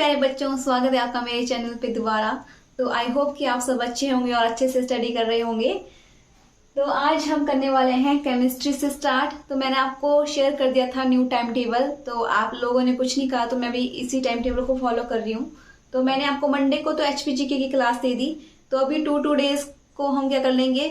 प्यारे बच्चों, स्वागत है आपका मेरे चैनल पे दोबारा। तो आई होप कि आप सब अच्छे होंगे और अच्छे से स्टडी कर रहे होंगे। तो आज हम करने वाले हैं केमिस्ट्री से स्टार्ट। तो मैंने आपको शेयर कर दिया था न्यू टाइम टेबल, तो आप लोगों ने कुछ नहीं कहा, तो मैं भी इसी टाइम टेबल को फॉलो कर रही हूँ। तो मैंने आपको मंडे को तो HPGK की क्लास दे दी, तो अभी टू डेज को हम क्या कर लेंगे,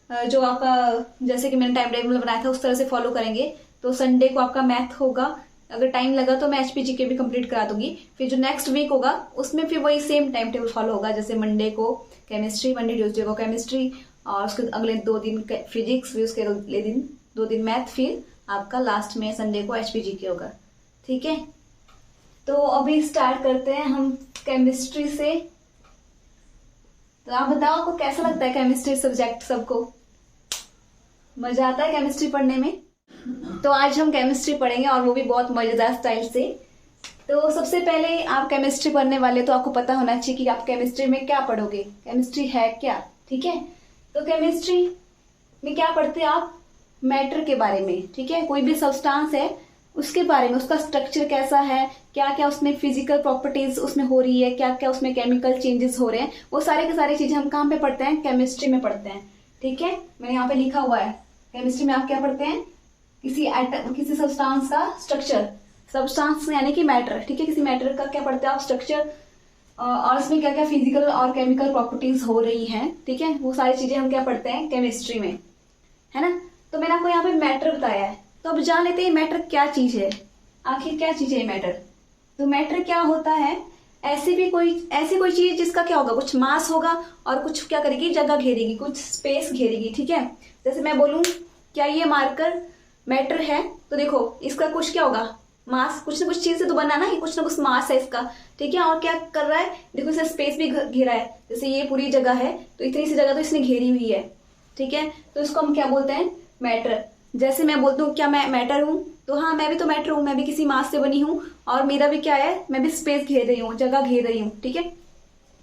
जो आपका जैसे कि मैंने टाइम टेबल बनाया था उस तरह से फॉलो करेंगे। तो संडे को आपका मैथ होगा, अगर टाइम लगा तो मैं HPGK भी कंप्लीट करा दूंगी। फिर जो नेक्स्ट वीक होगा उसमें फिर वही सेम टाइम टेबल फॉलो होगा, जैसे मंडे को केमिस्ट्री, मंडे ट्यूसडे को केमिस्ट्री, और उसके अगले 2 दिन फिजिक्स, फिर उसके अगले दिन 2 दिन मैथ, फिर आपका लास्ट में संडे को HPGK होगा। ठीक है, तो अभी स्टार्ट करते हैं हम केमिस्ट्री से। तो आप बताओ आपको कैसा लगता है केमिस्ट्री सब्जेक्ट? सबको मजा आता है केमिस्ट्री पढ़ने में? तो आज हम केमिस्ट्री पढ़ेंगे और वो भी बहुत मजेदार स्टाइल से। तो सबसे पहले आप केमिस्ट्री पढ़ने वाले तो आपको पता होना चाहिए कि आप केमिस्ट्री में क्या पढ़ोगे, केमिस्ट्री है क्या। ठीक है, तो केमिस्ट्री में क्या पढ़ते हैं आप? मैटर के बारे में। ठीक है, कोई भी सब्सटेंस है उसके बारे में, उसका स्ट्रक्चर कैसा है, क्या क्या उसमें फिजिकल प्रॉपर्टीज उसमें हो रही है, क्या क्या उसमें केमिकल चेंजेस हो रहे हैं, वो सारे के सारी चीजें हम कहाँ पे पढ़ते हैं? केमिस्ट्री में पढ़ते हैं। ठीक है, मैंने यहाँ पे लिखा हुआ है केमिस्ट्री में आप क्या पढ़ते हैं? किसी एटम, किसी सब्सटेंस का स्ट्रक्चर, सब्सटेंस यानी कि मैटर। ठीक है, किसी मैटर का क्या पढ़ते हैं आप? स्ट्रक्चर, और उसमें क्या क्या फिजिकल और केमिकल प्रॉपर्टीज हो रही हैं। ठीक है, वो सारी चीजें हम क्या पढ़ते हैं? केमिस्ट्री में, है ना। तो मैंने आपको यहाँ पे मैटर बताया है, तो अब जान लेते हैं मैटर क्या चीज है, आखिर क्या चीज है मैटर। तो मैटर क्या होता है? ऐसी कोई चीज जिसका क्या होगा, कुछ मास होगा और कुछ क्या करेगी, जगह घेरेगी, कुछ स्पेस घेरेगी। ठीक है, जैसे मैं बोलूं क्या ये मार्कर मैटर है, तो देखो इसका कुछ क्या होगा, मास, कुछ ना कुछ चीज से तो बना ना, ये कुछ ना कुछ मास है इसका। ठीक है, और क्या कर रहा है, देखो इसे स्पेस भी घेरा है, जैसे ये पूरी जगह है तो इतनी सी जगह तो इसने घेरी हुई है। ठीक है, तो इसको हम क्या बोलते हैं? मैटर। जैसे मैं बोलती हूँ क्या मैं मैटर हूँ, तो हाँ मैं भी तो मैटर हूँ, मैं भी किसी मास से बनी हूँ और मेरा भी क्या है, मैं भी स्पेस घेर रही हूँ, जगह घेर रही हूँ। ठीक है,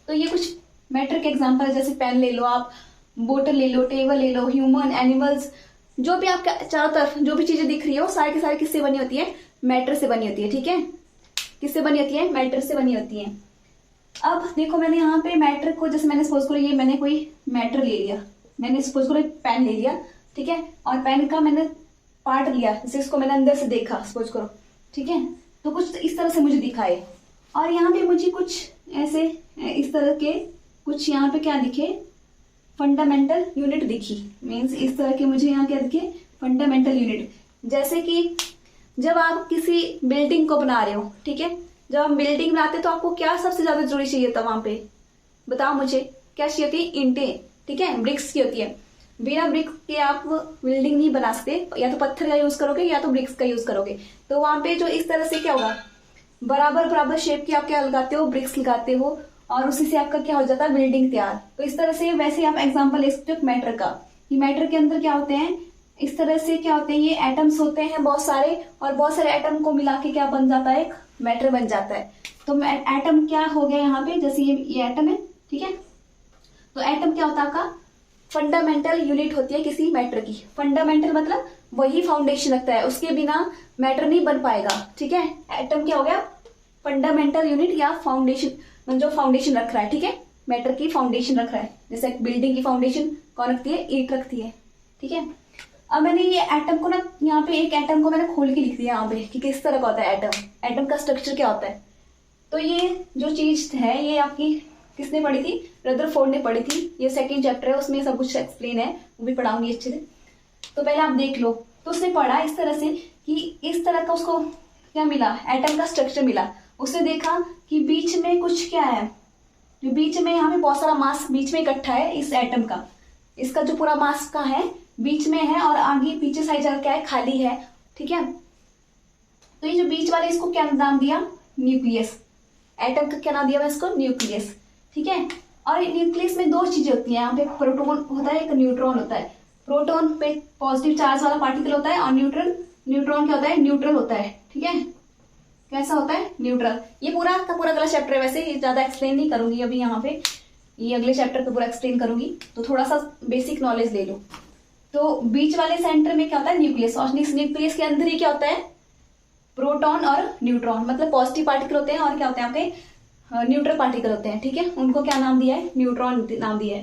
तो ये कुछ मैटर के एग्जाम्पल है, जैसे पेन ले लो आप, बोतल ले लो, टेबल ले लो, ह्यूमन, एनिमल्स, जो भी आपके चारों तरफ जो भी चीजें दिख रही हो सारी की सारी किससे बनी होती है? मैटर से बनी होती है। ठीक है, किससे बनी होती है? मैटर से बनी होती है। अब देखो मैंने यहाँ पे मैटर को, जैसे मैंने सपोज करो ये मैंने कोई मैटर ले लिया, मैंने सपोज करो पेन ले लिया। ठीक है, और पेन का मैंने पार्ट लिया, जैसे इसको मैंने अंदर से देखा सपोज करो। ठीक है, तो कुछ इस तरह से मुझे दिखाए, और यहाँ पे मुझे कुछ ऐसे इस तरह के कुछ यहाँ पे क्या दिखे, फंडामेंटल यूनिट दिखी। मीन्स इस तरह के मुझे यहाँ क्या दिखे? Fundamental unit. जैसे कि जब आप किसी बिल्डिंग को बना रहे हो, ठीक है, जब हम बिल्डिंग बनाते तो आपको क्या सबसे ज्यादा जरूरी चाहिए था वहां पे? बताओ मुझे, क्या चाहिए होती है? ईंटें। ठीक है, ब्रिक्स की होती है। बिना ब्रिक्स के आप बिल्डिंग नहीं बना सकते, या तो पत्थर का यूज करोगे या तो ब्रिक्स का यूज करोगे। तो वहां पे जो इस तरह से क्या होगा, बराबर बराबर शेप की आप क्या लगाते हो? ब्रिक्स लगाते हो, और उसी से आपका क्या हो जाता है? बिल्डिंग तैयार। तो इस तरह से वैसे आप एग्जांपल ले सकते हो मैटर का, कि मैटर के अंदर क्या होते हैं, इस तरह से क्या होते हैं, ये एटम्स होते हैं बहुत सारे, और बहुत सारे एटम को मिला के क्या बन जाता है? एक मैटर बन जाता है। तो एटम क्या हो गया यहाँ पे, जैसे ये एटम है। ठीक है, तो एटम क्या होता है आपका? फंडामेंटल यूनिट होती है किसी मैटर की। फंडामेंटल मतलब वही फाउंडेशन रखता है, उसके बिना मैटर नहीं बन पाएगा। ठीक है, एटम क्या हो गया? फंडामेंटल यूनिट या फाउंडेशन, जो फाउंडेशन रख रहा है। ठीक है, मैटर की फाउंडेशन रख रहा है। जैसे बिल्डिंग की फाउंडेशन कौन रखती है? ईंट रखती है। ठीक है, अब मैंने ये एटम को ना, यहाँ पे एक एटम को मैंने खोल के लिख दिया यहाँ पे कि किस तरह का होता है एटम, एटम का स्ट्रक्चर क्या होता है। तो ये जो चीज है ये आपकी किसने पढ़ी थी? रदरफोर्ड ने पढ़ी थी। ये सेकंड चैप्टर है, उसमें सब कुछ एक्सप्लेन है, वो भी पढ़ाऊंगी अच्छे से। तो पहले आप देख लो। तो उसने पढ़ा इस तरह से कि इस तरह का उसको क्या मिला? एटम का स्ट्रक्चर मिला। उसने देखा कि बीच में कुछ क्या है, जो बीच में यहाँ पे बहुत सारा मास बीच में इकट्ठा है इस एटम का, इसका जो पूरा मास का है बीच में है, और आगे पीछे साइड जगह क्या है? खाली है। ठीक है, तो ये जो बीच वाले, इसको क्या नाम दिया? न्यूक्लियस। एटम का क्या नाम दिया? इसको न्यूक्लियस। ठीक है, और न्यूक्लियस में 2 चीजें होती हैं, यहाँ पे प्रोटॉन होता है, एक न्यूट्रॉन होता है। प्रोटॉन पे पॉजिटिव चार्ज वाला पार्टिकल होता है, और न्यूट्रॉन क्या होता है? न्यूट्रल होता है। ठीक है, कैसा होता है? न्यूट्रल। ये पूरा का पूरा अगला चैप्टर है, वैसे ये ज्यादा एक्सप्लेन नहीं करूंगी अभी यहाँ पे, ये अगले चैप्टर पे पूरा एक्सप्लेन करूंगी, तो थोड़ा सा बेसिक नॉलेज ले लो। तो बीच वाले सेंटर में क्या होता है? न्यूक्लियस। और इस न्यूक्लियस के अंदर ही क्या होता है? प्रोटॉन और न्यूट्रॉन, मतलब पॉजिटिव पार्टिकल होते हैं और क्या होते हैं आपके न्यूट्रल पार्टिकल होते हैं, ठीक है, उनको क्या नाम दिया है, न्यूट्रॉन नाम दिया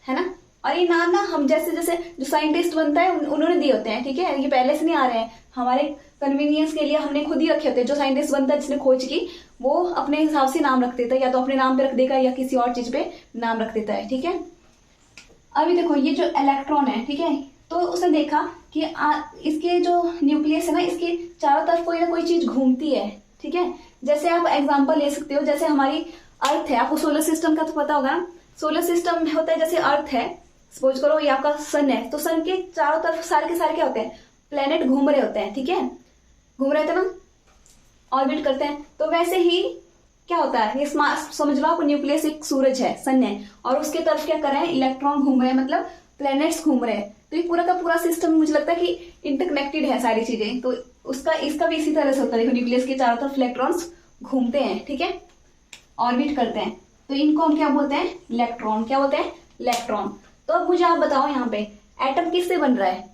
है ना। और ये नाम ना हम जैसे जैसे जो साइंटिस्ट बनता है उन्होंने दिए होते हैं, ठीक है, ये पहले से नहीं आ रहे हैं, हमारे कन्वीनियंस के लिए हमने खुद ही रखे होते हैं। जो साइंटिस्ट बनता है, जिसने खोज की, वो अपने हिसाब से नाम रख देता है, या तो अपने नाम पे रख देगा या किसी और चीज पे नाम रख देता है, ठीक है। अभी देखो ये जो इलेक्ट्रॉन है, ठीक है, तो उसने देखा कि इसके जो न्यूक्लियस है ना, इसके चारों तरफ कोई ना कोई चीज घूमती है, ठीक है। जैसे आप एग्जांपल ले सकते हो, जैसे हमारी अर्थ है, आपको सोलर सिस्टम का तो पता होगा ना। सोलर सिस्टम होता है, जैसे अर्थ है, सपोज करो ये आपका सन है, तो सन के चारों तरफ सारे के सारे क्या होते हैं, प्लेनेट घूम रहे होते हैं, ठीक है, घूम रहे थे ना, ऑर्बिट करते हैं। तो वैसे ही क्या होता है, ये समझ लो आप, न्यूक्लियस एक सूरज है, सन है, और उसके तरफ क्या कर रहे हैं, इलेक्ट्रॉन घूम रहे हैं, मतलब प्लैनेट्स घूम रहे हैं। तो ये पूरा का पूरा सिस्टम मुझे लगता है कि इंटरकनेक्टेड है सारी चीजें। तो उसका इसका भी इसी तरह से होता है, देखो न्यूक्लियस के चारों तरफ इलेक्ट्रॉन्स घूमते हैं, ठीक है, ऑर्बिट करते हैं। तो इनको हम क्या बोलते हैं, इलेक्ट्रॉन। क्या बोलते हैं, इलेक्ट्रॉन। तो अब मुझे आप बताओ, यहाँ पे एटम किससे बन रहा है,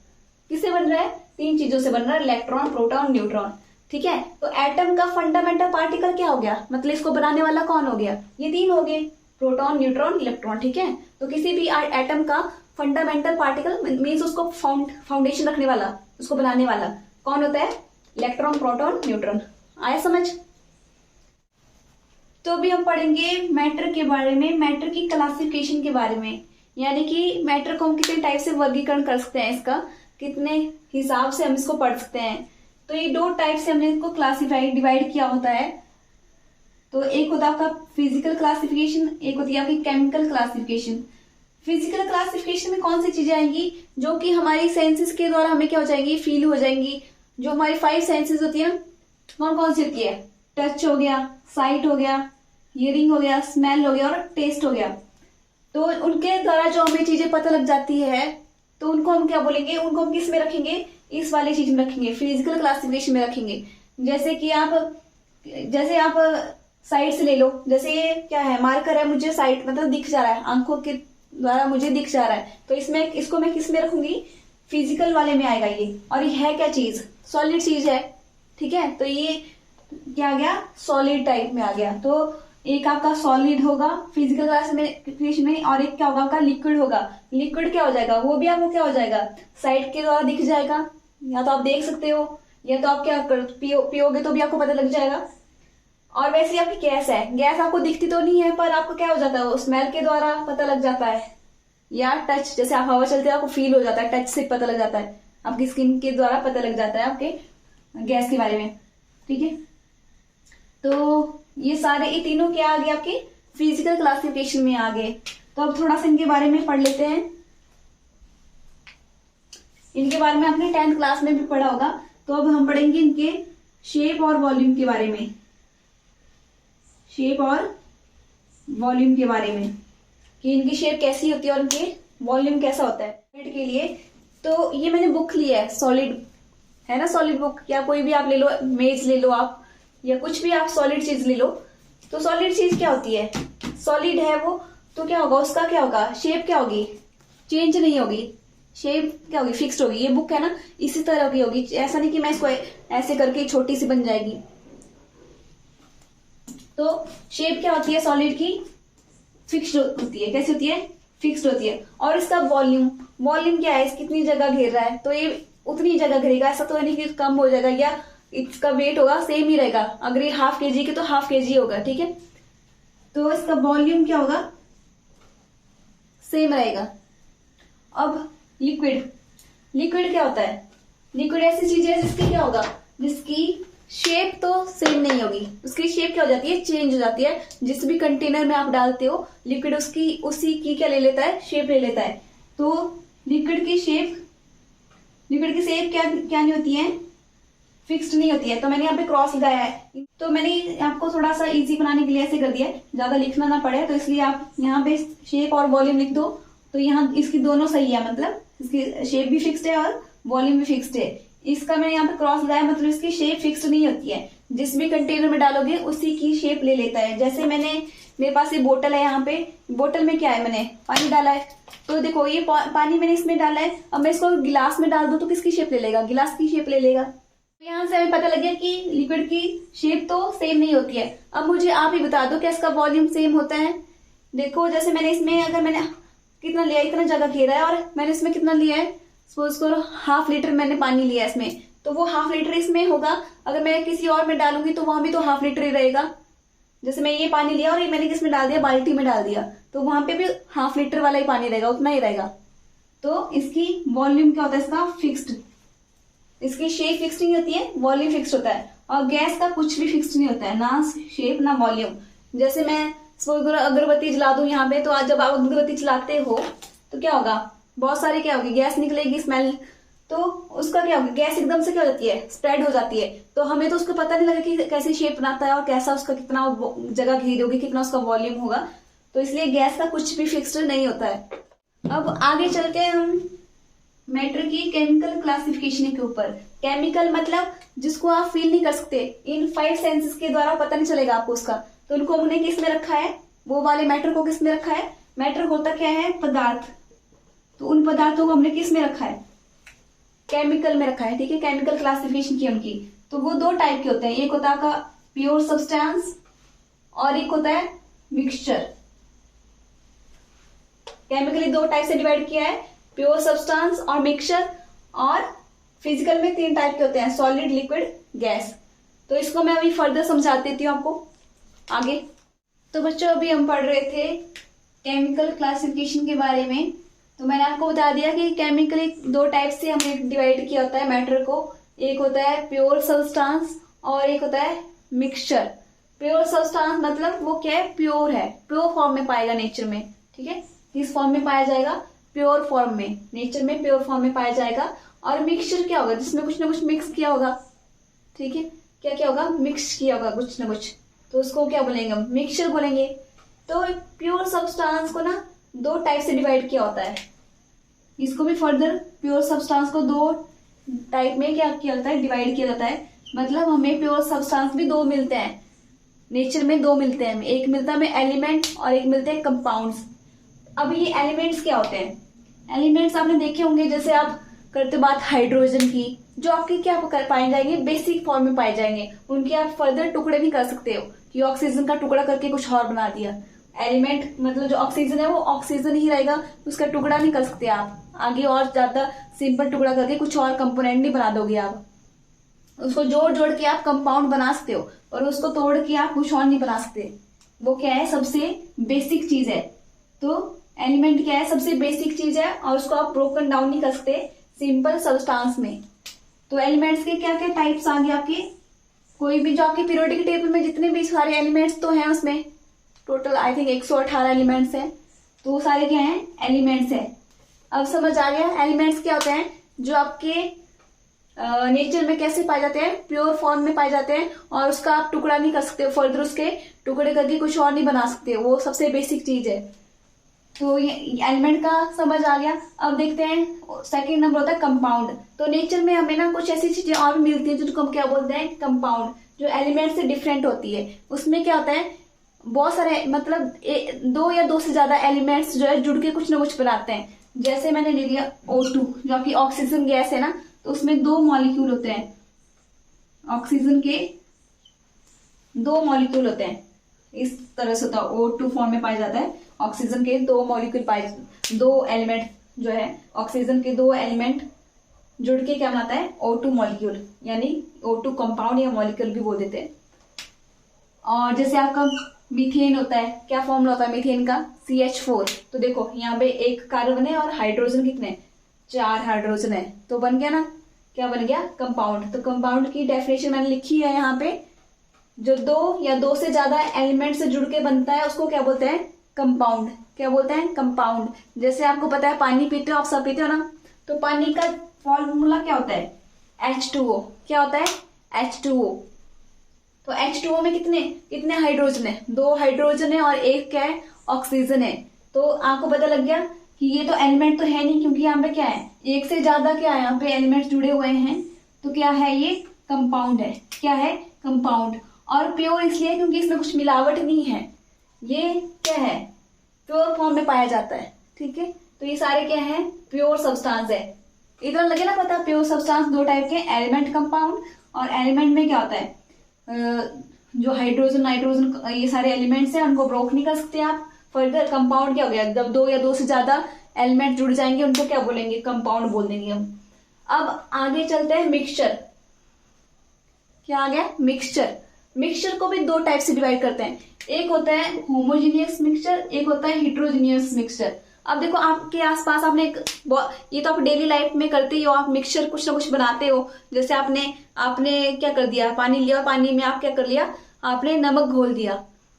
किससे बन रहा है, 3 चीजों से बन रहा है, इलेक्ट्रॉन, प्रोटॉन, न्यूट्रॉन, ठीक है। तो एटम का फंडामेंटल पार्टिकल क्या हो गया, मतलब इसको बनाने वाला कौन हो गया, ये 3 हो गए, प्रोटॉन, न्यूट्रॉन, इलेक्ट्रॉन, ठीक है। तो किसी भी एटम का फंडामेंटल पार्टिकल मीन्स उसको फाउंडेशन रखने वाला, उसको बनाने वाला कौन होता है, इलेक्ट्रॉन, प्रोटॉन, न्यूट्रॉन। आया समझ। तो अभी हम पढ़ेंगे मैटर के बारे में, मैटर की क्लासिफिकेशन के बारे में, यानी कि मैटर को हम कितने टाइप से वर्गीकरण कर सकते हैं, इसका कितने हिसाब से हम इसको पढ़ सकते हैं। तो ये 2 टाइप से हमने इसको डिवाइड किया होता है। तो एक होता है आपका फिजिकल क्लासिफिकेशन, एक होती है आपकी केमिकल क्लासिफिकेशन। फिजिकल क्लासिफिकेशन में कौन सी चीजें आएंगी, जो कि हमारी सेंसेस के द्वारा हमें क्या हो जाएंगी, फील हो जाएंगी। जो हमारी 5 सेंसेस होती है, कौन कौन सी होती है, टच हो गया, साइट हो गया, हियरिंग हो गया, स्मेल हो गया और टेस्ट हो गया। तो उनके द्वारा जो हमें चीजें पता लग जाती है, तो उनको हम क्या बोलेंगे, उनको हम किस में रखेंगे, इस वाली चीज में रखेंगे, फिजिकल क्लासिफिकेशन में रखेंगे। जैसे आप साइड से ले लो, जैसे ये क्या है, मार्कर है, मुझे साइड मतलब दिख जा रहा है, आंखों के द्वारा मुझे दिख जा रहा है, तो इसको मैं किस में रखूंगी, फिजिकल वाले में आएगा ये। और ये है क्या चीज, सॉलिड चीज है, ठीक है। तो ये क्या आ गया, सॉलिड टाइप में आ गया। तो एक आपका सॉलिड होगा फिजिकल क्लासिफिकेशन में, और एक क्या होगा आपका, लिक्विड होगा। लिक्विड क्या हो जाएगा, वो भी आपको क्या हो जाएगा, साइड के द्वारा दिख जाएगा, या तो आप देख सकते हो, या तो आप क्या पियोगे तो भी आपको पता लग जाएगा। और वैसे आपकी गैस है, गैस आपको दिखती तो नहीं है, पर आपको क्या हो जाता है, वो स्मेल के द्वारा पता लग जाता है, या टच, जैसे आप हवा चलते हैं आपको फील हो जाता है, टच से पता लग जाता है, आपकी स्किन के द्वारा पता लग जाता है आपके गैस के बारे में, ठीक है। तो ये तीनों क्या आ गए, आपके फिजिकल क्लासिफिकेशन में आ गए। तो अब थोड़ा सा इनके बारे में पढ़ लेते हैं। इनके बारे में आपने 10th क्लास में भी पढ़ा होगा। तो अब हम पढ़ेंगे इनके शेप और वॉल्यूम के बारे में, शेप और वॉल्यूम के बारे में, कि इनकी शेप कैसी होती है और इनके वॉल्यूम कैसा होता है। सॉलिड के लिए तो ये मैंने बुक लिया है, सॉलिड है ना, सॉलिड बुक, या कोई भी आप ले लो, मेज ले लो आप, या कुछ भी आप सॉलिड चीज ले लो। तो सॉलिड चीज क्या होती है, सॉलिड है वो, तो क्या होगा, उसका क्या होगा, शेप क्या होगी, चेंज नहीं होगी, शेप क्या होगी, फिक्स्ड होगी। ये बुक है ना, इसी तरह की होगी, ऐसा नहीं कि मैं इसको ऐसे करके छोटी सी बन जाएगी। तो शेप क्या होती है सॉलिड की, फिक्स्ड होती है। कैसी होती है, फिक्स्ड होती है। और इसका वॉल्यूम, वॉल्यूम क्या है, कितनी जगह घेर रहा है, तो ये उतनी जगह घेरेगा, ऐसा तो नहीं कि कम हो जाएगा, या इसका वेट होगा सेम ही रहेगा, अगर ये ½ kg के तो ½ kg होगा, ठीक है। तो इसका वॉल्यूम क्या होगा, सेम रहेगा। अब लिक्विड, लिक्विड क्या होता है, लिक्विड ऐसी चीज है जिसकी क्या होगा, जिसकी शेप तो सेम नहीं होगी, उसकी शेप क्या हो जाती है, चेंज हो जाती है। जिस भी कंटेनर में आप डालते हो लिक्विड, उसी की क्या ले लेता है, शेप ले लेता है। तो लिक्विड की शेप क्या नहीं होती है, फिक्स्ड नहीं होती है। तो मैंने यहाँ पे क्रॉस लगाया है, तो मैंने आपको थोड़ा सा इजी बनाने के लिए ऐसे कर दिया है, ज्यादा लिखना ना पड़े, तो इसलिए आप यहाँ पे शेप और वॉल्यूम लिख दो। तो यहाँ इसकी दोनों सही है, मतलब इसकी शेप भी फिक्स्ड है और वॉल्यूम भी फिक्स्ड है। इसका मैंने यहाँ पे क्रॉस लगाया, मतलब इसकी शेप फिक्स्ड नहीं होती है, जिस भी कंटेनर में डालोगे उसी की शेप ले लेता है। जैसे मेरे पास ये बोतल है, यहाँ पे बोतल में क्या है, मैंने पानी डाला है, तो देखो ये पानी मैंने इसमें डाला है। अब मैं इसको गिलास में डाल दूं तो किसकी शेप ले लेगा, गिलास की शेप ले लेगा। यहाँ से हमें पता लग गया कि लिक्विड की शेप तो सेम नहीं होती है। अब मुझे आप ही बता दो क्या इसका वॉल्यूम सेम होता है। देखो जैसे मैंने इसमें, अगर मैंने कितना लिया, इतना जगह घेरा है और मैंने इसमें कितना लिया है, सपोज करो 1/2 लीटर मैंने पानी लिया है इसमें, तो वो 1/2 लीटर इसमें होगा। अगर मैं किसी और में डालूंगी तो वहां भी तो 1/2 लीटर ही रहेगा। जैसे मैं ये पानी लिया और ये मैंने किसमें डाल दिया, बाल्टी में डाल दिया, तो वहां पे भी 1/2 लीटर वाला ही पानी रहेगा, उतना ही रहेगा। तो इसकी वॉल्यूम क्या होता है, इसका फिक्स्ड। इसकी शेप फिक्स नहीं होती है, वॉल्यूम फिक्स होता है। और गैस का कुछ भी फिक्स नहीं होता है, ना शेप ना वॉल्यूम। जैसे मैं अगरबत्ती जला दूं यहाँ पे, तो आज जब आप अगरबत्ती जलाते हो तो क्या होगा, बहुत सारी क्या होगी, गैस निकलेगी, स्मेल, तो उसका क्या होगा, गैस एकदम से क्या हो जाती है, स्प्रेड हो जाती है। तो हमें तो उसको पता नहीं लगा कि कैसी शेप बनाता है और कैसा उसका कितना जगह घेरी होगी, कितना उसका वॉल्यूम होगा। तो इसलिए गैस का कुछ भी फिक्स्ड नहीं होता है। अब आगे चलते हैं हम मैटर की केमिकल क्लासिफिकेशन के ऊपर। केमिकल मतलब जिसको आप फील नहीं कर सकते, इन 5 सेंसेस के द्वारा पता नहीं चलेगा आपको उसका, तो उनको हमने किस में रखा है, वो वाले मैटर को किस में रखा है। मैटर होता क्या है, पदार्थ, तो उन पदार्थों को हमने किस में रखा है, केमिकल में रखा है। ठीक है, केमिकल क्लासिफिकेशन की उनकी। तो वो 2 टाइप के होते हैं, एक होता है आपका प्योर सब्सटेंस और एक होता है मिक्सचर। केमिकली 2 टाइप से डिवाइड किया है, प्योर सब्सटेंस और मिक्सचर। और फिजिकल में 3 टाइप के होते हैं, सॉलिड, लिक्विड, गैस। तो इसको मैं अभी फर्दर समझा देती हूँ आपको आगे। तो बच्चों अभी हम पढ़ रहे थे केमिकल क्लासिफिकेशन के बारे में। तो मैंने आपको बता दिया कि केमिकली 2 टाइप से हमने डिवाइड किया होता है मैटर को। एक होता है प्योर सब्सटेंस और एक होता है मिक्सचर। प्योर सब्सटेंस मतलब वो क्या है, प्योर है, प्योर फॉर्म में पाएगा नेचर में। ठीक है, किस फॉर्म में पाया जाएगा, प्योर फॉर्म में, नेचर में प्योर फॉर्म में पाया जाएगा। और मिक्सचर क्या होगा, जिसमें कुछ ना कुछ मिक्स किया होगा। ठीक है, क्या क्या होगा, मिक्स किया होगा कुछ ना कुछ, तो उसको क्या बोलेंगे हम, मिक्सचर बोलेंगे। तो प्योर सब्सटेंस को ना 2 टाइप से डिवाइड किया होता है। इसको भी फर्दर प्योर सब्सटेंस को 2 टाइप में क्या किया जाता है, डिवाइड किया जाता है। मतलब हमें प्योर सब्सटेंस भी 2 मिलते हैं, नेचर में 2 मिलते हैं। एक मिलता है हमें एलिमेंट और एक मिलते हैं कंपाउंड्स। अब ये एलिमेंट्स क्या होते हैं, एलिमेंट्स आपने देखे होंगे, जैसे आप करते बात हाइड्रोजन की, जो आपके क्या पाए जाएंगे, बेसिक फॉर्म में पाए जाएंगे। उनके आप फर्दर टुकड़े नहीं कर सकते हो कि ऑक्सीजन का टुकड़ा करके कुछ और बना दिया। एलिमेंट मतलब जो ऑक्सीजन है वो ऑक्सीजन ही रहेगा, उसका टुकड़ा नहीं कर सकते आप आगे, और ज्यादा सिंपल टुकड़ा करके कुछ और कंपोनेंट नहीं बना दोगे आप। उसको जोड़ जोड़ के आप कंपाउंड बना सकते हो, और उसको तोड़ के आप कुछ और नहीं बना सकते। वो क्या है, सबसे बेसिक चीज है। तो एलिमेंट क्या है, सबसे बेसिक चीज है, और उसको आप ब्रोकन डाउन नहीं कर सकते सिंपल सब्सटेंस में। तो एलिमेंट्स के क्या क्या टाइप्स आ गए आपके, कोई भी जो आपके पीरियोडिक टेबल में जितने भी सारे एलिमेंट्स तो हैं, उसमें टोटल आई थिंक 118 एलिमेंट्स हैं। तो वो सारे क्या हैं, एलिमेंट्स है। अब समझ आ गया एलिमेंट्स क्या होते हैं, जो आपके नेचर में कैसे पाए जाते हैं, प्योर फॉर्म में पाए जाते हैं, और उसका आप टुकड़ा नहीं कर सकते, फर्दर उसके टुकड़े करके कुछ और नहीं बना सकते। वो सबसे बेसिक चीज है। तो ये एलिमेंट का समझ आ गया। अब देखते हैं सेकंड नंबर होता है कंपाउंड। तो नेचर में हमें ना कुछ ऐसी चीजें और भी मिलती है जिनको हम क्या बोलते हैं, कंपाउंड, जो एलिमेंट से डिफरेंट होती है। उसमें क्या होता है, बहुत सारे मतलब 2 या 2 से ज्यादा एलिमेंट्स जो है जुड़ के कुछ ना कुछ बनाते हैं। जैसे मैंने ले लिया O2, जो आपकी ऑक्सीजन गैस है ना, तो उसमें 2 मॉलिक्यूल होते हैं, ऑक्सीजन के 2 मॉलिक्यूल होते हैं। इस तरह से होता है, O2 फॉर्म में पाया जाता है। ऑक्सीजन के 2 मॉलिक्यूल पाए, 2 एलिमेंट जो है, ऑक्सीजन के 2 एलिमेंट जुड़ के क्या बनाता है, O2 मॉलिक्यूल, यानी O2 कंपाउंड या मॉलिक्यूल भी बोल देते हैं। और जैसे आपका मीथेन होता है, क्या फॉर्मूला होता है मीथेन का, CH4। तो देखो यहाँ पे 1 कार्बन है और हाइड्रोजन कितने, 4 हाइड्रोजन है, तो बन गया ना, क्या बन गया, कंपाउंड। तो कंपाउंड की डेफिनेशन मैंने लिखी है यहाँ पे, जो 2 या 2 से ज्यादा एलिमेंट से जुड़ के बनता है उसको क्या बोलते हैं, कंपाउंड। क्या बोलते हैं, कंपाउंड। जैसे आपको पता है पानी पीते हो, आप सब पीते हो ना, तो पानी का फॉर्मूला क्या होता है, H2O। क्या होता है, H2O। तो H2O में कितने हाइड्रोजन है, 2 हाइड्रोजन है और 1 क्या है, ऑक्सीजन है। तो आपको पता लग गया कि ये तो एलिमेंट तो है नहीं, क्योंकि यहाँ पे क्या है, 1 से ज्यादा क्या है, यहाँ पे एलिमेंट जुड़े हुए हैं। तो क्या है, ये कंपाउंड है। क्या है, कंपाउंड। और प्योर इसलिए क्योंकि इसमें कुछ मिलावट नहीं है, ये क्या है, प्योर फॉर्म में पाया जाता है। ठीक है, तो ये सारे क्या है, प्योर सब्सटेंस है। इतना लगे ना पता, प्योर सब्सटेंस 2 टाइप के, एलिमेंट, कंपाउंड। और एलिमेंट में क्या होता है, जो हाइड्रोजन नाइट्रोजन ये सारे एलिमेंट्स हैं उनको ब्रोक नहीं कर सकते आप। फर्दर कंपाउंड क्या हो गया, जब दो या दो से ज्यादा एलिमेंट जुड़ जाएंगे उनको क्या बोलेंगे, कंपाउंड बोल देंगे हम। अब आगे चलते हैं मिक्सचर। क्या आ गया, मिक्सचर। मिक्सचर को भी दो टाइप से डिवाइड करते हैं, एक होता है होमोजीनियस मिक्सचर, एक होता है हिट्रोजीनियस मिक्सचर। अब देखो आपके आसपास आपने ये तो आप डेली लाइफ में करते ही हो, आप मिक्सचर कुछ ना कुछ बनाते हो। जैसे आपने क्या कर दिया, पानी लिया और पानी में आप क्या कर लिया, आपने नमक घोल दिया,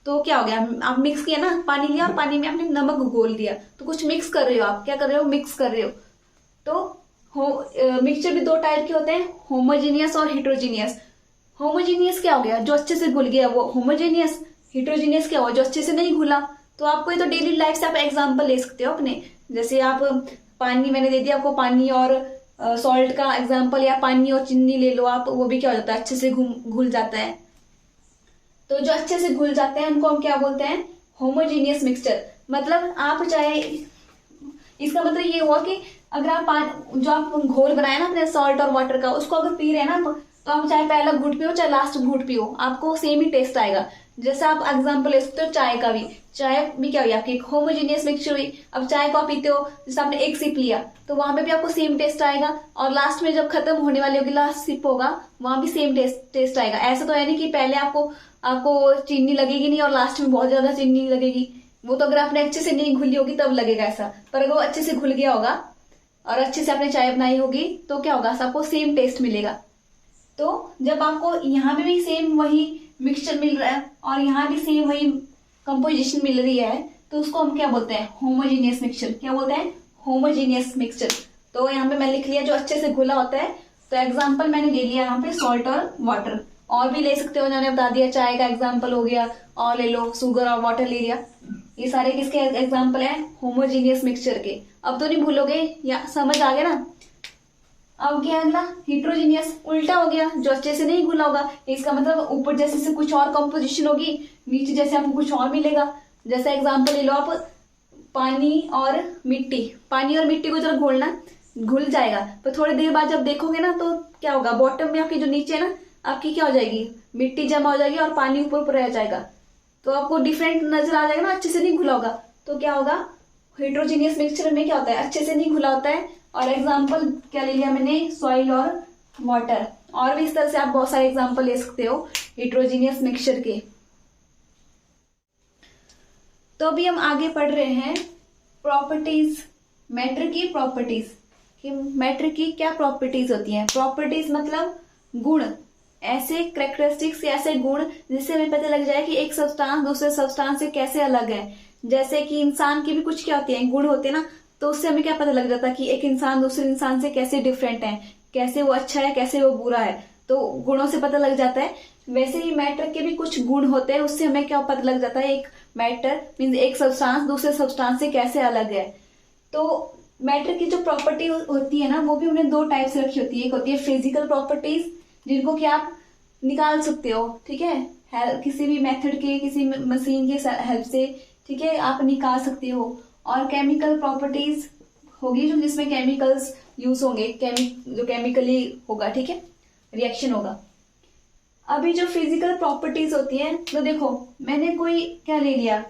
तो क्या हो गया, आप मिक्स किया ना, पानी लिया और पानी में आपने नमक घोल दिया, तो कुछ मिक्स कर रहे हो आप, क्या कर रहे हो, मिक्स कर रहे हो। तो मिक्सचर भी दो टाइप के होते हैं, होमोजीनियस और हिट्रोजीनियस। होमोजीनियस क्या हो गया, जो अच्छे से घुल गया वो होमोजीनियस। हिट्रोजीनियस क्या हुआ, जो अच्छे से नहीं घुला। तो आपको ये तो डेली लाइफ से आप एग्जांपल ले सकते हो अपने, जैसे आप पानी मैंने दे दिया आपको, पानी और सॉल्ट का एग्जांपल, या पानी और चीनी ले लो आप, वो भी क्या हो जाता है, अच्छे से घुल जाता है। तो जो अच्छे से घुल जाते हैं उनको हम क्या बोलते हैं, होमोजीनियस मिक्सचर। मतलब आप चाहे, इसका मतलब ये हुआ कि अगर आप जो आप घोल बनाए ना अपने सॉल्ट और वाटर का, उसको अगर पी रहे हैं ना, तो आप चाहे पहला घूंट पियो चाहे लास्ट घूंट पियो, आपको सेम ही टेस्ट आएगा। जैसे आप एग्जांपल ले सकते हो चाय का भी, चाय भी क्या हुई आपकी, एक होमोजीनियस मिक्सचर हुई। अब चाय को आप पीते हो, जैसे आपने एक सिप लिया तो वहां पे भी आपको सेम टेस्ट आएगा, और लास्ट में जब खत्म होने वाली होगी, लास्ट सिप होगा, वहां भी सेम टेस्ट आएगा। ऐसा तो है नहीं कि पहले आपको चीनी लगेगी नहीं और लास्ट में बहुत ज्यादा चीनी लगेगी, वो तो अगर आपने अच्छे से नहीं घुली होगी तब लगेगा ऐसा। पर अगर वो अच्छे से घुल गया होगा और अच्छे से आपने चाय बनाई होगी तो क्या होगा, सबको सेम टेस्ट मिलेगा। तो जब आपको यहाँ पे भी सेम वही मिक्सचर मिल रहा है और यहाँ भी सेम वही कंपोजिशन मिल रही है, तो उसको हम क्या बोलते हैं, होमोजीनियस मिक्सचर। क्या बोलते हैं, होमोजीनियस मिक्सचर। तो यहाँ पे मैं लिख लिया जो अच्छे से घुला होता है। तो एग्जाम्पल मैंने ले लिया यहाँ पे सॉल्ट और वाटर, और भी ले सकते हो, मैंने बता दिया चाय का एग्जाम्पल हो गया, और ले लो शुगर और वाटर ले लिया। ये सारे किसके एग्जाम्पल है, होमोजीनियस मिक्सचर के। अब तो नहीं भूलोगे, या समझ आ गया ना। अब क्या अगला, हिट्रोजीनियस, उल्टा हो गया, जो अच्छे से नहीं घुला होगा। इसका मतलब ऊपर जैसे से कुछ और कंपोजिशन होगी, नीचे जैसे आपको कुछ और मिलेगा। जैसे एग्जांपल ले लो आप, पानी और मिट्टी। पानी और मिट्टी को जब घोलना, घुल जाएगा, पर थोड़ी देर बाद जब देखोगे ना तो क्या होगा, बॉटम में आपकी जो नीचे है ना, आपकी क्या हो जाएगी, मिट्टी जमा हो जाएगी और पानी ऊपर ऊपर रह जाएगा। तो आपको डिफरेंट नजर आ जाएगा ना, अच्छे से नहीं घुला होगा। तो क्या होगा, हिट्रोजीनियस मिक्सचर में क्या होता है, अच्छे से नहीं घुला होता है। और एग्जाम्पल क्या ले लिया मैंने, सॉइल और वाटर। और भी इस तरह से आप बहुत सारे एग्जाम्पल ले सकते हो हिट्रोजीनियस मिक्सचर के। तो अभी हम आगे पढ़ रहे हैं प्रॉपर्टीज, मैटर की प्रॉपर्टीज, कि मैटर की क्या प्रॉपर्टीज होती हैं। प्रॉपर्टीज मतलब गुण, ऐसे कैरेक्टरिस्टिक्स, ऐसे गुण जिससे हमें पता लग जाए कि एक सब्सटेंस दूसरे सब्सटेंस से कैसे अलग है। जैसे कि इंसान की भी कुछ क्या होती है, गुण होते हैं ना, तो उससे हमें क्या पता लग जाता है कि एक इंसान दूसरे इंसान से कैसे डिफरेंट है, कैसे वो अच्छा है, कैसे वो बुरा है, तो गुणों से पता लग जाता है। वैसे ही मैटर के भी कुछ गुण होते हैं, उससे हमें क्या पता लग जाता है, एक मैटर मीन्स एक सब्सटेंस दूसरे सब्सटेंस से कैसे अलग है। तो मैटर की जो प्रॉपर्टी होती है ना, वो भी उन्हें दो टाइप से रखी होती है। एक होती है फिजिकल प्रॉपर्टीज, जिनको कि आप निकाल सकते हो, ठीक है, किसी भी मेथड के, किसी मशीन के हेल्प से, ठीक है, आप निकाल सकते हो। और केमिकल प्रॉपर्टीज होगी जो जिसमें केमिकल्स यूज होंगे, जो केमिकली होगा, ठीक है, रिएक्शन होगा। अभी जो फिजिकल प्रॉपर्टीज होती है, तो देखो मैंने कोई क्या ले लिया,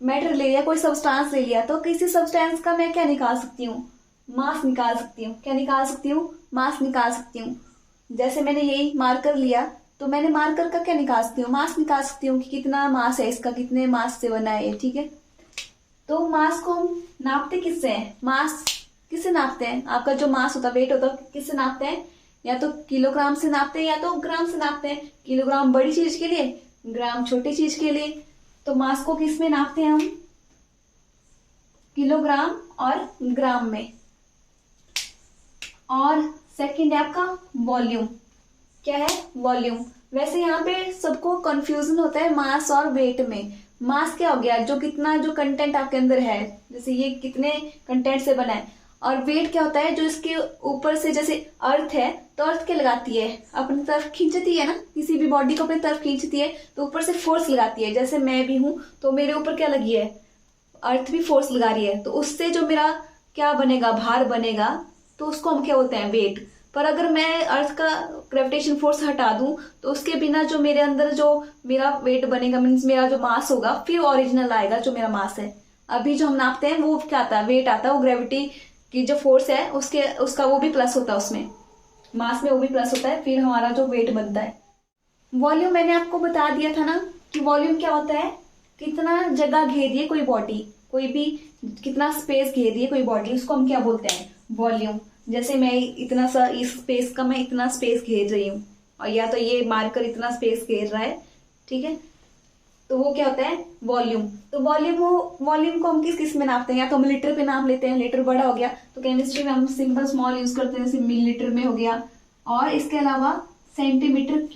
मैटर ले लिया, कोई सब्सटेंस ले लिया, तो किसी सब्सटेंस का मैं क्या निकाल सकती हूँ, मास निकाल सकती हूँ। क्या निकाल सकती हूँ, मास निकाल सकती हूँ। जैसे मैंने यही मार्कर लिया, तो मैंने मार्कर का क्या निकाल सकती हूँ, मास निकाल सकती हूँ कि कितना मास है इसका, कितने मास से बना है ये, ठीक है। तो मास को हम नापते किससे हैं, मास किससे नापते हैं, आपका जो मास होता है, वेट होता है, किससे नापते हैं, या तो किलोग्राम से नापते हैं या तो ग्राम से नापते हैं। किलोग्राम बड़ी चीज के लिए, ग्राम छोटी चीज के लिए। तो मास को किस में नापते हैं हम, किलोग्राम और ग्राम में। और सेकंड है आपका वॉल्यूम। क्या है, वॉल्यूम। वैसे यहाँ पे सबको कंफ्यूजन होता है मास और वेट में। मास क्या हो गया, जो कितना, जो कंटेंट आपके अंदर है, जैसे ये कितने कंटेंट से बना है। और वेट क्या होता है, जो इसके ऊपर से, जैसे अर्थ है तो अर्थ क्या लगाती है, अपनी तरफ खींचती है ना, किसी भी बॉडी को अपनी तरफ खींचती है, तो ऊपर से फोर्स लगाती है। जैसे मैं भी हूं तो मेरे ऊपर क्या लगी है, अर्थ भी फोर्स लगा रही है, तो उससे जो मेरा क्या बनेगा, भार बनेगा, तो उसको हम क्या बोलते हैं, वेट। पर अगर मैं अर्थ का ग्रेविटेशन फोर्स हटा दूं तो उसके बिना जो मेरे अंदर जो मेरा वेट बनेगा, मीन्स मेरा जो मास होगा, फिर ओरिजिनल आएगा जो मेरा मास है। अभी जो हम नापते हैं वो क्या आता है, वेट आता है, वो ग्रेविटी की जो फोर्स है उसका वो भी प्लस होता है, उसमें मास में वो भी प्लस होता है, फिर हमारा जो वेट बनता है। वॉल्यूम मैंने आपको बता दिया था ना कि वॉल्यूम क्या होता है, कितना जगह घेर रही है कोई बॉडी, कोई भी कितना स्पेस घेर रही है कोई बॉडी, उसको हम क्या बोलते हैं, वॉल्यूम। जैसे मैं इतना सा इस स्पेस का मैं इतना स्पेस घेर रही हूँ, और या तो ये मार्कर इतना स्पेस घेर रहा है, ठीक है, तो वो क्या होता है, वॉल्यूम। तो वॉल्यूम को हम किस किस में नापते हैं, या तो हम लीटर पे नाप लेते हैं, लीटर बड़ा हो गया तो केमिस्ट्री में हम सिंपल स्मॉल यूज करते हैं, जैसे मिलीलीटर में हो गया। और इसके अलावा सेंटीमीटर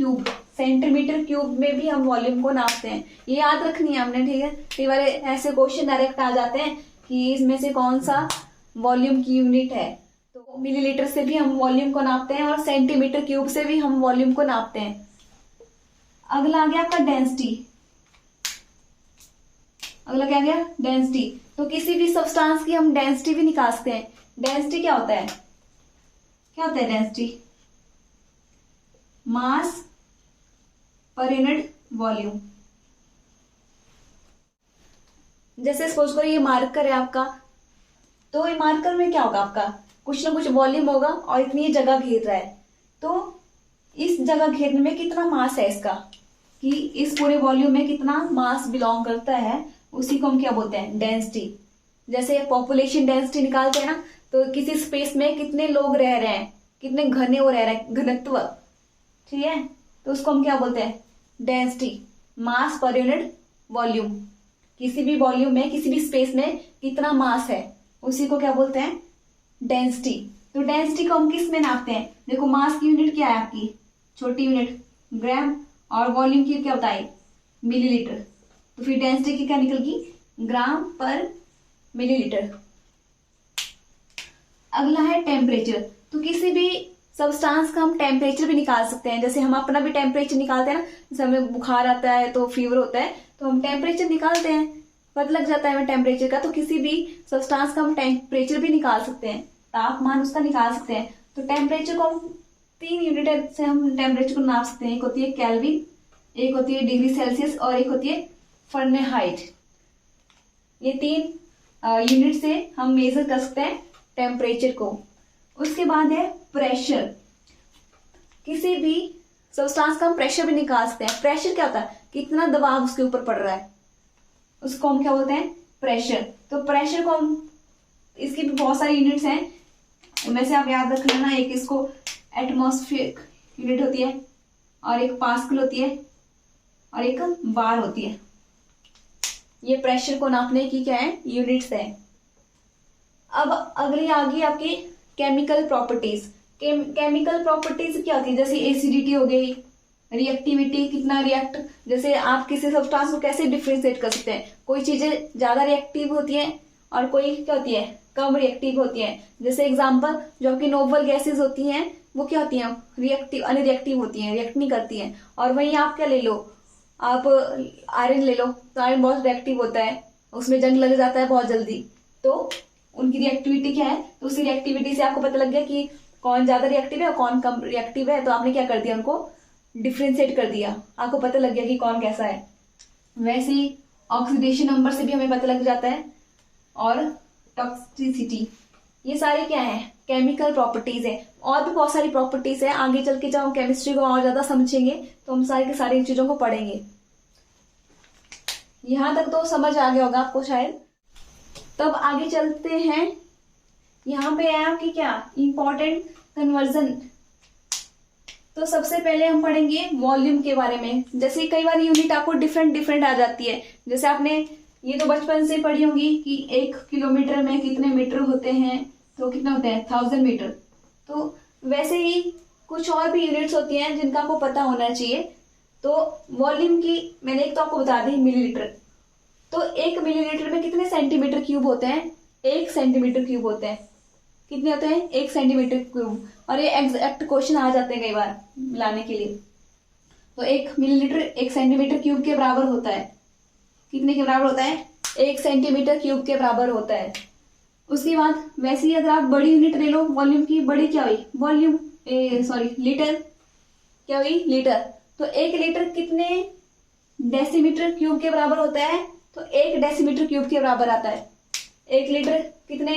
क्यूब में भी हम वॉल्यूम को नापते हैं। ये याद रखनी है हमने, ठीक है। कई बार ऐसे क्वेश्चन डायरेक्ट आ जाते हैं कि इसमें से कौन सा वॉल्यूम की यूनिट है, तो मिलीलीटर से भी हम वॉल्यूम को नापते हैं और सेंटीमीटर क्यूब से भी हम वॉल्यूम को नापते हैं। अगला आ गया आपका डेंसिटी। अगला क्या गया, डेंसिटी। तो किसी भी सब्सटेंस की हम डेंसिटी भी निकाल सकते हैं। डेंसिटी क्या होता है, density mass per unit volume. जैसे सपोज करो ये मार्कर है आपका, तो ये मार्कर में क्या होगा, आपका कुछ ना कुछ वॉल्यूम होगा और इतनी जगह घेर रहा है, तो इस जगह घेरने में कितना मास है इसका, कि इस पूरे वॉल्यूम में कितना मास बिलोंग करता है, उसी को हम क्या बोलते हैं, डेंसिटी। जैसे पॉपुलेशन डेंसिटी निकालते हैं ना, तो किसी स्पेस में कितने लोग रह रहे हैं, कितने घने वो रह रहे हैं, घनत्व, ठीक है, तो उसको हम क्या बोलते हैं, डेंसिटी, मास पर यूनिट वॉल्यूम। किसी भी वॉल्यूम में, किसी भी स्पेस में कितना मास है, उसी को क्या बोलते हैं, डेंसिटी। तो डेंसिटी को हम किस में नापते हैं, देखो मास की यूनिट क्या है आपकी, छोटी यूनिट ग्राम, और वॉल्यूम की क्या होता है, मिलीलीटर। तो फिर डेंसिटी की क्या निकलेगी, ग्राम पर मिलीलीटर। अगला है टेम्परेचर। तो किसी भी सब्सटेंस का हम टेम्परेचर भी निकाल सकते हैं, जैसे हम अपना भी टेम्परेचर निकालते हैं ना, जैसे हमें बुखार आता है तो फीवर होता है, तो हम टेम्परेचर निकालते हैं, पता लग जाता है हमें टेम्परेचर का। तो किसी भी सब्सटेंस का हम टेम्परेचर भी निकाल सकते हैं, तापमान उसका निकाल सकते हैं। तो टेम्परेचर को हम 3 यूनिट से हम टेम्परेचर को नाप सकते हैं। एक होती है केल्विन, एक होती है डिग्री सेल्सियस, और एक होती है फ़ारेनहाइट। ये 3 यूनिट से हम मेजर कर सकते हैं टेम्परेचर को। उसके बाद है प्रेशर। किसी भी सब्सटेंस का हम प्रेशर भी निकाल सकते हैं। प्रेशर क्या होता है, कितना दबाव उसके ऊपर पड़ रहा है, उसको हम क्या बोलते हैं, प्रेशर। तो प्रेशर को हम, इसकी भी बहुत सारी यूनिट्स हैं, उनमें से आप याद रख लेना। एक इसको एटमॉस्फेरिक यूनिट होती है, और एक पास्कल होती है, और एक बार होती है। ये प्रेशर को नापने की क्या है, यूनिट्स है। अब अगली आ गई आपकी केमिकल प्रॉपर्टीज। केमिकल प्रॉपर्टीज क्या होती है, जैसे एसिडिटी हो गई, रिएक्टिविटी, कितना रिएक्ट, जैसे आप किसी सब्सटेंस को कैसे डिफ्रेंशिएट कर सकते हैं, कोई चीजें ज्यादा रिएक्टिव होती हैं और कोई क्या होती है, कम रिएक्टिव होती हैं। जैसे एग्जांपल, जो आपकी नोबल गैसेस होती हैं वो क्या होती हैं, रिएक्टिव, अनरिएक्टिव होती हैं, रिएक्ट नहीं करती हैं। और वहीं आप क्या ले लो, आप आयरन ले लो, तो आयरन बहुत रिएक्टिव होता है, उसमें जंग लग जाता है बहुत जल्दी, तो उनकी रिएक्टिविटी क्या है, तो उसी रिएक्टिविटी से आपको पता लग गया कि कौन ज्यादा रिएक्टिव है और कौन कम रिएक्टिव है, तो आपने क्या कर दिया, उनको डिफ्रेंशिएट कर दिया, आपको पता लग गया कि कौन कैसा है। वैसे ही ऑक्सीडेशन नंबर से भी हमें पता लग जाता है, और टॉक्सिसिटी। ये सारे क्या है, केमिकल प्रॉपर्टीज है। और भी बहुत सारी प्रॉपर्टीज है, आगे चल के जब हम केमिस्ट्री को और ज्यादा समझेंगे तो हम सारी की सारी चीजों को पढ़ेंगे। यहां तक तो समझ आ गया होगा आपको शायद। तब आगे चलते हैं, यहाँ पे है आपकी क्या, इंपॉर्टेंट कन्वर्जन। तो सबसे पहले हम पढ़ेंगे वॉल्यूम के बारे में। जैसे कई बार यूनिट आपको डिफरेंट आ जाती है, जैसे आपने ये तो बचपन से पढ़ी होंगी कि 1 किलोमीटर में कितने मीटर होते हैं, तो कितने होते हैं, 1000 मीटर। तो वैसे ही कुछ और भी यूनिट्स होती हैं जिनका आपको पता होना चाहिए। तो वॉल्यूम की मैंने एक तो आपको बता दी, मिलीलीटर। तो 1 मिलीलीटर में कितने सेंटीमीटर क्यूब होते हैं, 1 सेंटीमीटर क्यूब होते हैं। कितने होते हैं, 1 सेंटीमीटर क्यूब। और ये एग्जैक्ट क्वेश्चन आ जाते हैं कई बार लाने के लिए। तो 1 मिलीलीटर 1 सेंटीमीटर क्यूब के बराबर होता है। कितने के बराबर होता है, 1 सेंटीमीटर क्यूब के बराबर होता है। उसके बाद वैसे ही अगर आप बड़ी यूनिट ले लो वॉल्यूम की, बड़ी क्या हुई, वॉल्यूम, सॉरी लीटर, क्या हुई लीटर। तो 1 लीटर कितने डेसीमीटर क्यूब के बराबर होता है? तो 1 डेसीमीटर क्यूब के बराबर आता है। 1 लीटर कितने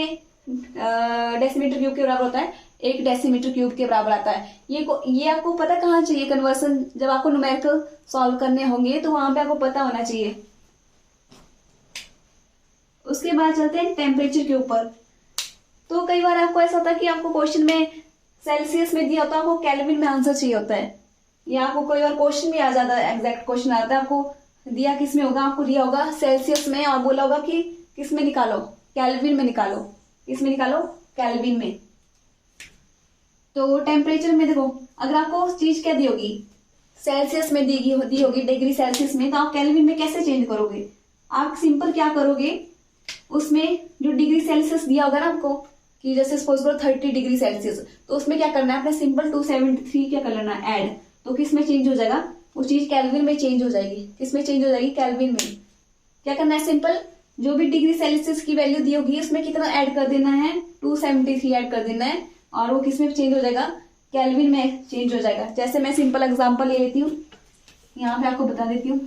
डेसीमीटर क्यूब के बराबर होता है? 1 डेसीमीटर क्यूब के बराबर आता है। ये आपको पता कहाँ चाहिए कन्वर्सन, जब आपको न्यूमेरिकल सॉल्व करने होंगे तो वहां पे आपको पता होना चाहिए। उसके बाद चलते हैं टेम्परेचर के ऊपर। तो कई बार आपको ऐसा होता है कि आपको क्वेश्चन में सेल्सियस में दिया होता है, आपको केल्विन में आंसर चाहिए होता है, या आपको कोई और क्वेश्चन भी आ जाता है, एग्जैक्ट क्वेश्चन आता है, आपको दिया किस में होगा, आपको दिया होगा सेल्सियस में और बोला होगा कि किस में निकालो, केल्विन में निकालो। किस में निकालो? केल्विन में। तो टेम्परेचर में देखो, अगर आपको चीज क्या दी होगी, सेल्सियस में दी होगी डिग्री सेल्सियस में, तो आप केल्विन में कैसे चेंज करोगे? आप सिंपल क्या करोगे, उसमें जो डिग्री सेल्सियस दिया होगा ना आपको, कि जैसे सपोज करो 30 डिग्री सेल्सियस, तो उसमें क्या करना है, आपने सिंपल 273 क्या कर लेना है ऐड, तो किस में चेंज हो जाएगा, वो चीज केल्विन में चेंज हो जाएगी। किस में चेंज हो जाएगी? केल्विन में। क्या करना है, सिंपल जो भी डिग्री सेल्सियस की वैल्यू दी होगी उसमें कितना ऐड कर देना है, 273 ऐड कर देना है, और वो किस में चेंज हो जाएगा, केल्विन में चेंज हो जाएगा। जैसे मैं सिंपल एग्जांपल ले लेती हूँ, यहाँ पे आपको बता देती हूँ।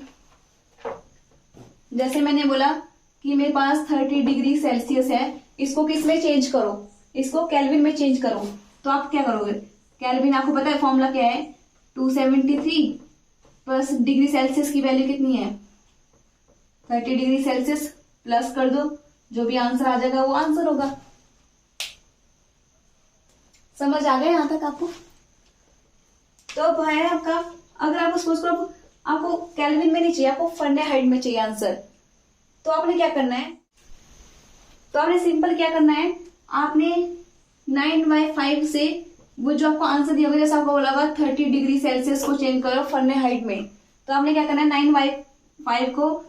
जैसे मैंने बोला कि मेरे पास 30 डिग्री सेल्सियस है, इसको किस में चेंज करो, इसको केल्विन में चेंज करो। तो आप क्या करोगे, केल्विन आपको पता है फॉर्मूला क्या है, 273 प्लस डिग्री सेल्सियस की वैल्यू कितनी है, 30 डिग्री सेल्सियस, प्लस कर दो, जो भी आंसर आ जाएगा वो आंसर होगा। समझ आ गया यहां तक आपको? तो अब है आपका, अगर आपको सपोज करो आपको केल्विन में नहीं चाहिए, आपको फ़ारेनहाइट में चाहिए आंसर, तो आपने क्या करना है, तो आपने सिंपल क्या करना है, आपने 9/5 से वो जो आपको आंसर दिया होगा, जैसे आपको बोला होगा 30 डिग्री सेल्सियस को चेंज करो फ़ारेनहाइट में, तो आपने क्या करना है, 9/5 को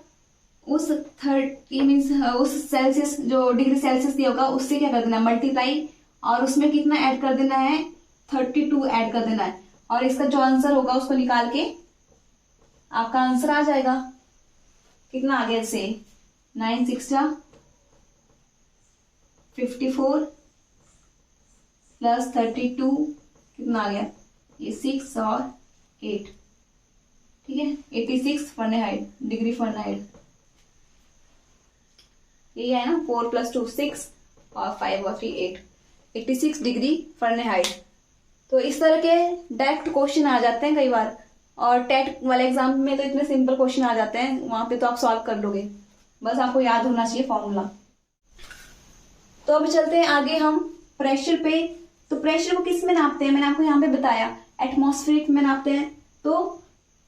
उस 30 मीन्स उस सेल्सियस जो डिग्री सेल्सियस दिया होगा उससे क्या कर देना है, मल्टीप्लाई, और उसमें कितना ऐड कर देना है, 32 ऐड कर देना है, और इसका जो आंसर होगा उसको निकाल के आपका आंसर आ जाएगा। कितना आ गया, से 9 6 54 प्लस 32 कितना आ गया, ये 6 और 8, ठीक है, 86 फ़ारेनहाइट डिग्री फ़ारेनहाइट। ये है ना, 4 + 2 6 और 5 और 3 8, 86 डिग्री फ़ारेनहाइट। तो इस तरह के डायरेक्ट क्वेश्चन आ जाते हैं कई बार, और टेट वाले एग्जाम में तो इतने सिंपल क्वेश्चन आ जाते हैं, वहां पे तो आप सॉल्व कर लोगे, बस आपको याद होना चाहिए फॉर्मूला। तो अब चलते हैं आगे हम प्रेशर पे। तो प्रेशर को किस में नापते हैं, मैंने आपको यहाँ पे बताया एटमॉस्फेरिक में नापते हैं। तो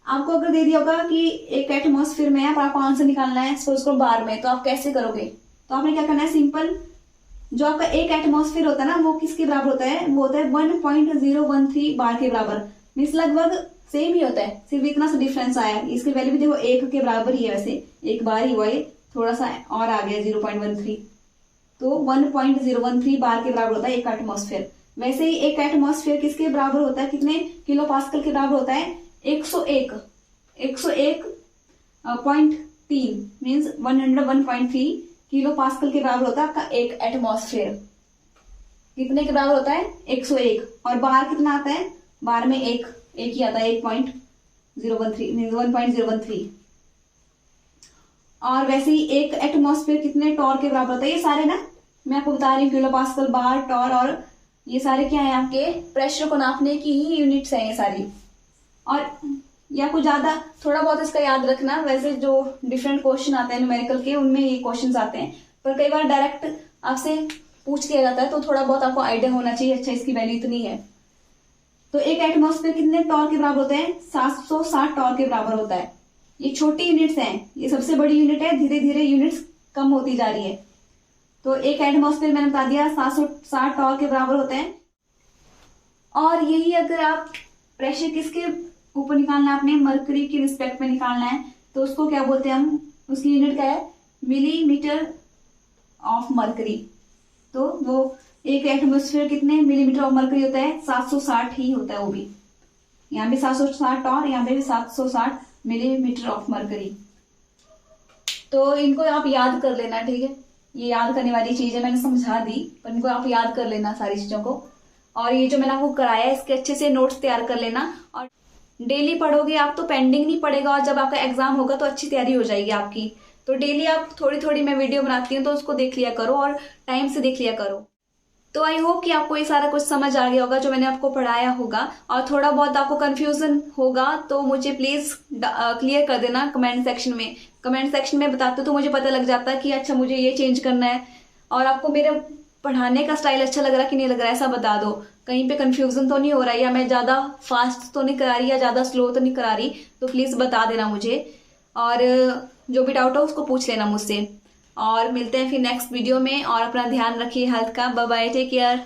आपको अगर दे दिया होगा कि एक एटमॉस्फेयर में है, पर आपको आंसर निकालना है सपोज को बार में, तो आप कैसे करोगे, तो आपने क्या करना है, सिंपल जो आपका एक एटमॉस्फेयर होता है ना, वो किसके बराबर होता है, वो होता है 1.013 बार के बराबर, मीन्स लगभग सेम ही होता है, सिर्फ इतना सा डिफरेंस आया है। इसकी वैल्यू भी देखो 1 के बराबर ही है, वैसे एक बार ही हुआ है, थोड़ा सा और आ गया 0.13, तो 1.013 बार के बराबर होता है एक एटमॉस्फेयर। वैसे ही एक एटमॉस्फेयर किसके बराबर होता है, कितने किलो पास्कल के बराबर होता है, 101.3 मीन्स 101.3 किलो पास्कल के बराबर होता है आपका एक एटमॉस्फेयर। कितने के बराबर होता है, 101, और बार कितना आता है, बार में एक ही आता है, 1.013 मीन्स 1.013। और वैसे ही एक एटमॉस्फेयर कितने टॉर के बराबर होता है, ये सारे ना मैं आपको बता रही हूँ, किलो पास्कल, बार, टॉर, और ये सारे क्या है, आपके प्रेशर को नापने की ही यूनिट्स हैं ये सारी। और या कुछ ज्यादा थोड़ा बहुत इसका याद रखना, वैसे जो डिफरेंट क्वेश्चन आते हैं न्यूमेरिकल के, उनमें ये क्वेश्चंस आते हैं, पर कई बार डायरेक्ट आपसे पूछ लिया जाता है, तो थोड़ा बहुत आपको आइडिया होना चाहिए, अच्छा इसकी वैल्यू इतनी है। तो एक एटमॉस्फेयर कितने टॉर के बराबर होते हैं, 760 टॉर के बराबर होता है। ये छोटी यूनिट्स हैं, ये सबसे बड़ी यूनिट है, धीरे धीरे यूनिट्स कम होती जा रही है। तो एक एटमॉस्फेयर मैंने बता दिया 760 टॉर के बराबर होते हैं। और यही अगर आप प्रेशर किसके ऊपर निकालना है, आपने मरकरी की रिस्पेक्ट में निकालना है, तो उसको क्या बोलते हैं हम, उसकी यूनिट क्या है, मिलीमीटर ऑफ मरकरी। तो वो एक एटमॉस्फेयर कितने मिलीमीटर ऑफ मरकरी होता है, 760 ही होता है, वो भी यहाँ भी 760 और यहाँ पे भी 760 मिलीमीटर ऑफ मरकरी। तो इनको आप याद कर लेना, ठीक है, ये याद करने वाली चीज है, मैंने समझा दी, पर इनको आप याद कर लेना सारी चीजों को। और ये जो मैंने आपको कराया है इसके अच्छे से नोट्स तैयार कर लेना। और डेली पढ़ोगे आप तो पेंडिंग नहीं पड़ेगा, और जब आपका एग्जाम होगा तो अच्छी तैयारी हो जाएगी आपकी। तो डेली आप थोड़ी थोड़ी मैं वीडियो बनाती हूँ तो उसको देख लिया करो और टाइम से देख लिया करो। तो आई होप कि आपको ये सारा कुछ समझ आ गया होगा जो मैंने आपको पढ़ाया होगा। और थोड़ा बहुत आपको कंफ्यूजन होगा तो मुझे प्लीज क्लियर कर देना कमेंट सेक्शन में। कमेंट सेक्शन में बताते तो मुझे पता लग जाता है कि अच्छा मुझे ये चेंज करना है, और आपको मेरे पढ़ाने का स्टाइल अच्छा लग रहा है कि नहीं लग रहा है ऐसा बता दो। कहीं पे कंफ्यूजन तो नहीं हो रहा है, या मैं ज्यादा फास्ट तो नहीं करा रही या ज्यादा स्लो तो नहीं करा रही, तो प्लीज बता देना मुझे। और जो भी डाउट हो उसको पूछ लेना मुझसे। और मिलते हैं फिर नेक्स्ट वीडियो में, और अपना ध्यान रखिए हेल्थ का। Bye bye, take care.